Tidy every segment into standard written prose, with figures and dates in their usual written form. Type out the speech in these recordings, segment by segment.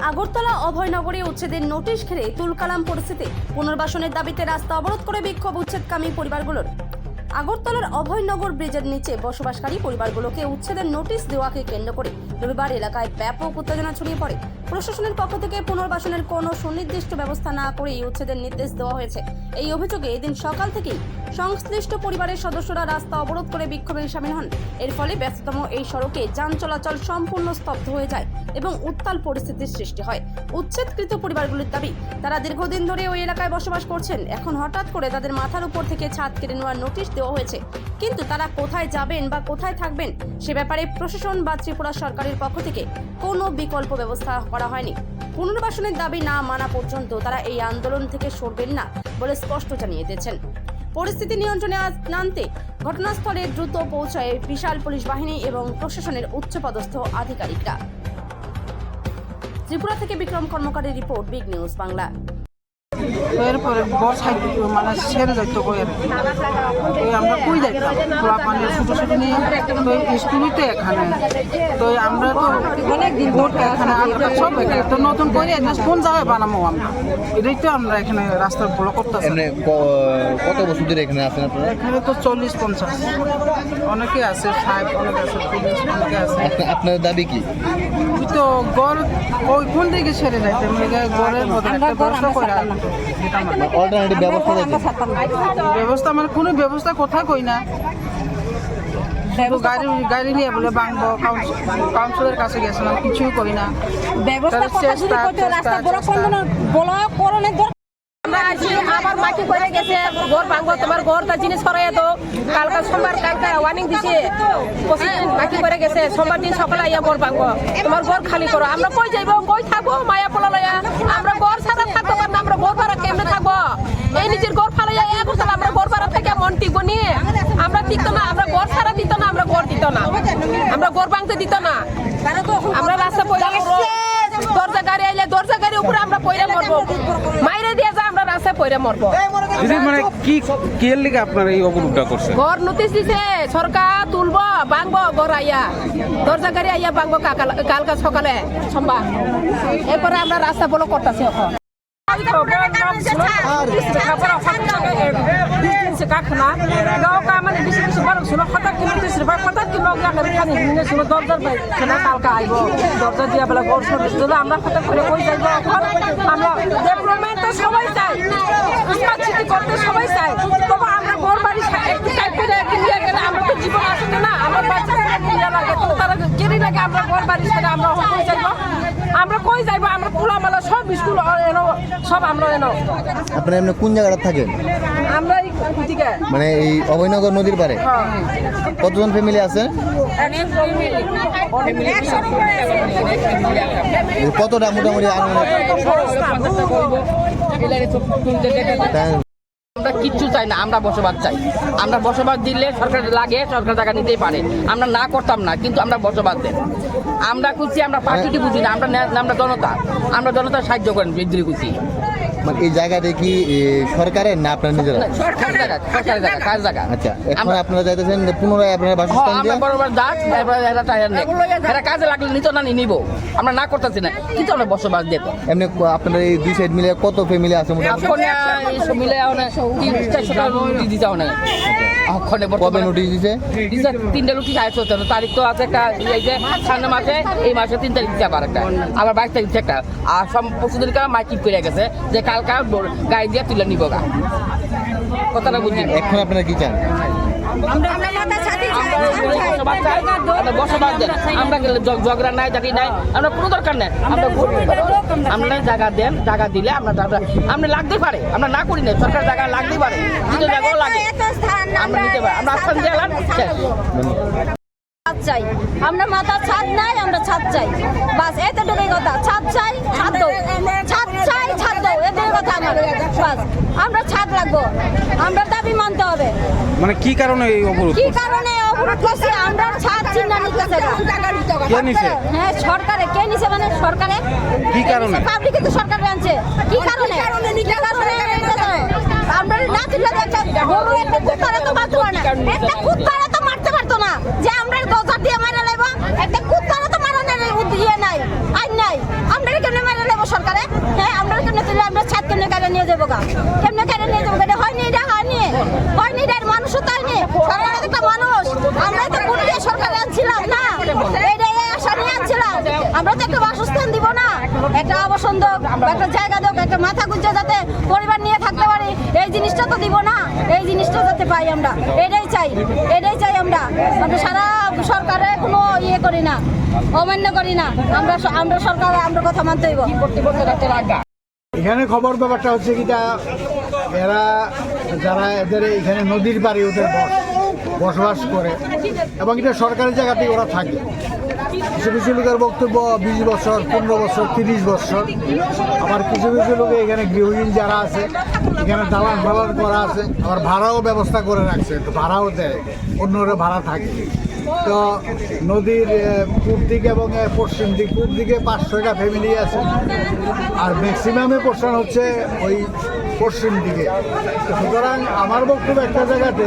আগরতলা অভয়নগরে উচ্ছেদের নোটিশ ঘিরে তুলকালাম পরিস্থিতি। পুনর্বাসনের দাবিতে রাস্তা অবরোধ করে বিক্ষোভ উচ্ছেদকামী পরিবারগুলোর। আগরতলার অভয়নগর ব্রিজের নিচে বসবাসকারী পরিবারগুলোকে উচ্ছেদের নোটিশ দেওয়াকে কেন্দ্র করে রবিবার এলাকায় ব্যাপক উত্তেজনা ছড়িয়ে পড়ে। প্রশাসনের পক্ষ থেকে পুনর্বাসনের কোনো সুনির্দিষ্ট ব্যবস্থা না করেই উচ্ছেদের নির্দেশ দেওয়া হয়েছে। এই অভিযোগে এদিন সকাল থেকেই সংশ্লিষ্ট পরিবারের সদস্যরা রাস্তা অবরোধ করে বিক্ষোভে সামিল হন। এর ফলে ব্যস্ততম এই সড়কে যান চলাচল সম্পূর্ণ স্তব্ধ হয়ে যায় এবং উত্তাল পরিস্থিতির সৃষ্টি হয়। উচ্ছেদকৃত পরিবারগুলির দাবি, তারা দীর্ঘদিন ধরে ওই এলাকায় বসবাস করছেন। এখন হঠাৎ করে তাদের মাথার উপর থেকে ছাদ কেড়ে নেওয়ার নোটিশ দেওয়া হয়েছে, কিন্তু তারা কোথায় যাবেন বা কোথায় থাকবেন সে ব্যাপারে প্রশাসন বা ত্রিপুরা সরকারের পক্ষ থেকে কোনো বিকল্প ব্যবস্থা করা হয়নি। পুনর্বাসনের দাবি না মানা পর্যন্ত তারা এই আন্দোলন থেকে সরবেন না বলে স্পষ্ট জানিয়ে দিয়েছেন। পরিস্থিতি নিয়ন্ত্রণে আনতে ঘটনাস্থলে দ্রুত পৌঁছায় বিশাল পুলিশ বাহিনী এবং প্রশাসনের উচ্চপদস্থ আধিকারিকরা। ত্রিপুরা থেকে বিক্রম কর্মকারের রিপোর্ট, বিগ নিউজ বাংলা। এরপরে বর্ষায় মানে ছেড়ে যাইতো আমরা কই যাইতাম খোলা পানি ছোটো ছোটো নিয়ে তো স্কুলই তো এখানে তো আমরা তো ভোট এখানে আধার সব এখানে তো নতুন করে কোন জায়গায় বানাবো আমরা এটাই তো আমরা এখানে রাস্তা ব্লক করতেছি। কত বছর ধরে এখানে আছেন আপনারা? এখানে তো 40-50 অনেকে আছে, 60 অনেকে আছে, 40 অনেকে আছে। আপনার দাবি কি? তো গড় ওই কোন দিকে ছেড়ে যাইতে গড়ের মধ্যে একটা ব্যবস্থা করে অল্টারনেটিভ ব্যবস্থা মানে কোনো ব্যবস্থা কোথায় কই না, গাড়ি নিয়ে বলে বাংবো কাউন্সিলের কাছে গেছিলাম, কিছুই করি না। আবার মাটি করে গেছে ঘর ভাঙবো, তোমার ঘরটা জিনিস সরাই তো কালকে সোমবার কালকে ওয়ার্নিং দিছে, 25 দিন মাটি করে গেছে, সোমবার দিন সকালে আইয়া ঘর ভাঙবো, তোমার ঘর খালি করো। আমরা কই যাইবো, কই থাকবো, মায়া পোলা লইয়া আমরা ঘর ছাড়া থাকতে পারবো না। আমরা ঘর ভাড়া কেমনে থাকবো? এই নিজের ঘর ফালাইয়া এক বছর আমরা ঘর ভাড়া থেকে মন টিকবো নিয়ে আমরা দিত না, আমরা ঘর ছাড়া দিত না, আমরা ঘর দিত না, আমরা ঘর ভাঙতে দিত না। আমরা রাস্তা পয়লা দরজা গাড়ি আইলে দরজা গাড়ি উপরে আমরা পয়লা মরবো, মাইরে দিয়ে যা আমরা রাস্তায় পয়লা মরবো। মানে কি এর লিগে আপনারা এই অবরোধটা করছেন? ঘর নোটিশ দিছে সরকার, তুলবো ভাঙবো ঘর আইয়া, দরজা গাড়ি আইয়া ভাঙবো কালকা সকালে সোমবার। এরপরে আমরা রাস্তা বলো করতেছি এখন। দরজা দিয়া বেলা ঘর দিলে আমরা হঠাৎ করে কই যাইব এখন? আমরা ডেভেলপমেন্ট তো সবাই চাই, স্মার্ট সিটি করতে সবাই চাই, তবে আমরা ঘর বাড়ি একটু টাইপ করে কিনে গেলে আমরা তো জীবন আসবে না, আমার বাচ্চারা কিনে লাগে তো তারা কেরি লাগে, আমরা ঘর বাড়ি ছেড়ে আমরা কই যাইব? আমরা কই যাইব? আমরা খোলামেলা সব স্কুল এনো, সব আমরা এনো। আপনারা এমনি কোন জায়গাটা থাকেন? আমরা মানে এই অভয়নগর নদীর পারে কতজন ফ্যামিলি আছে? কতটা মোটামুটি আমরা কিচ্ছু চাই না, আমরা বসবাস চাই। আমরা বসবাস দিলে সরকার লাগে, সরকার টাকা নিতেই পারে, আমরা না করতাম না, কিন্তু আমরা বসবাস দেন। আমরা খুঁজছি, আমরা পার্টিটি বুঝি না, আমরা জনতা, আমরা জনতার সাহায্য করেন বৃদ্ধি খুঁজছি। মানে এই জায়গাটা কি সরকারের না আপনার নিজেরা? সরকারের জায়গা, সরকারের জায়গা, কাজ জায়গা। আচ্ছা, এখন আপনারা চাইতেছেন পুনরায় আপনার বাসস্থান দিয়ে? আমরা বরাবর দাস, এরা কাজে লাগলে নিত না, নিব, আমরা না করতেছি না, কিন্তু আমরা বসবাস দিত। এমনি আপনার এই দুই সাইড মিলে কত ফ্যামিলি আছে মোটামুটি? মিলে কবে নোটিশ দিছে? 3টা নোটিশ আছে, তারিখ তো আছে একটা, এই যে সামনে মাসে, এই মাসে 3 তারিখ দিচ্ছে আবার একটা, আবার 22 তারিখ একটা, আর সব পরশুদিন মাইকিং করে গেছে যে কালকা গাড়ি দিয়ে তুলে নিব গা। কথাটা বুঝি। এখন আপনারা কি চান? বসবাস দেন, আমরা ঝগড়া নাই, জাতি নাই, আমরা কোনো দরকার নেই। আমরা জায়গা দেন, জায়গা দিলে আমরা লাগতেই পারে, আমরা না করি না, সরকার জায়গা লাগতেই পারে, কিন্তু জায়গাও লাগে, আমরা নিতে পারি, আমরা আস্থান দিয়ে চাই। আমরা মাথা ছাদ নাই, আমরা ছাদ চাই, বাস এতটুকুই কথা। ছাদ চাই, ছাদ দাও, ছাদ চাই, ছাদ দাও, এতটুকুই কথা আমাদের, বাস। আমরা ছাদ লাগবো, আমরা দাবি মানতে হবে। মানে কি কারণে এই অবরোধ? কি কারণে অবরোধ করছি? আমরা ছাদ চিন্তা নিতেছে না। কে নিছে? হ্যাঁ, সরকারে। কে নিছে মানে সরকারে? কি কারণে? পাবলিক তো সরকার আনছে। কি কারণে? আমরা না তুলে একটা গরু একটা কুত্তারে তো মারতে পারে না, একটা কুত্তারে তো মারতে পারতো না, যে আমরা দরজা দিয়ে মারা লাইব, একটা কুত্তারে তো মারানোর ইয়ে নাই, আইন নাই, আমরা কেমনে যাবো গা, কেমনে কেড়ে নিয়ে যাবো, এটা হয়নি, এটা হয়নি, এটা মানুষও তাই নি, সরকার একটা মানুষ, আমরা তো ভোট দিয়ে সরকারে আনছিলাম না, এইটাই আশা নিয়ে আনছিলাম, আমরা তো একটা বাসস্থান দিব না, একটা আবাসন হোক, একটা জায়গা হোক, একটা মাথা গুঁজে যাতে পরিবার নিয়ে থাকতে পারি, এই জিনিসটা তো দিব না, এই জিনিসটা যাতে পাই আমরা, এটাই চাই আমরা সারা সরকারে কোনো ইয়ে করি না, অমান্য করি না, আমরা সরকার আমরা কথা মানতে হইব। এখানে খবর ব্যাপারটা হচ্ছে কি, এরা যারা এদের এখানে নদীর পাড়ে ওদের বসবাস করে এবং এটা সরকারি জায়গাতেই ওরা থাকে। কিছু কিছু লোকের বক্তব্য 20 বছর, 15 বছর, 30 বছর। আবার কিছু কিছু লোকে এখানে গৃহহীন যারা আছে এখানে দালান ফালান করা আছে, আবার ভাড়াও ব্যবস্থা করে রাখছে, তো ভাড়াও দেয়, অন্যরা ভাড়া থাকে। তো নদীর পূর্ব দিক এবং পশ্চিম দিক, পূর্ব দিকে 5-6টা ফ্যামিলি আছে, আর ম্যাক্সিমামে পোর্শন হচ্ছে ওই পশ্চিম দিকে। সুতরাং আমার বক্তব্য একটা জায়গাতে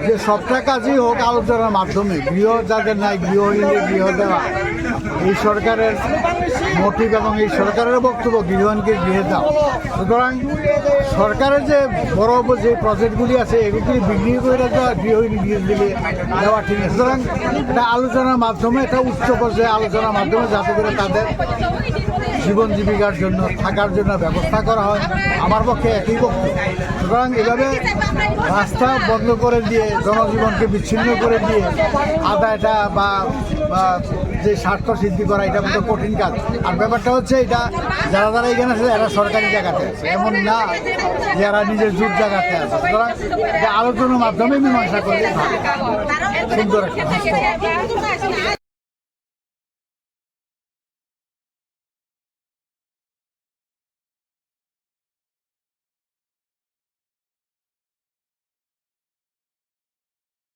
যে সবটা কাজই হোক আলোচনার মাধ্যমে, গৃহ যাদের নাই গৃহহীনদের গৃহ দেওয়া এই সরকারের মোটিভ এবং এই সরকারের বক্তব্য গৃহহীনকে গৃহে দাও। সুতরাং সরকারের যে বড় যে প্রজেক্টগুলি আছে এগুলি বিক্রি করে দেওয়া, গৃহহীন গৃহ দিলে দেওয়া ঠিক আছে। সুতরাং এটা আলোচনার মাধ্যমে, এটা উচ্চ পর্যায়ে আলোচনার মাধ্যমে যাতে করে তাদের জীবন জীবিকার জন্য, থাকার জন্য ব্যবস্থা করা হয়, আমার পক্ষে একই বক্তব্য। সুতরাং এভাবে রাস্তা বন্ধ করে দিয়ে, জনজীবনকে বিচ্ছিন্ন করে দিয়ে আদায়টা বা যে স্বার্থ সিদ্ধি করা, এটা কিন্তু কঠিন কাজ। আর ব্যাপারটা হচ্ছে এটা যারা যারা এখানে আছে এরা সরকারি জায়গাতে আছে, এমন না যারা নিজের জুট জায়গাতে আছে। সুতরাং এটা আলোচনার মাধ্যমে মীমাংসা করলে ভালো, সুন্দর একটা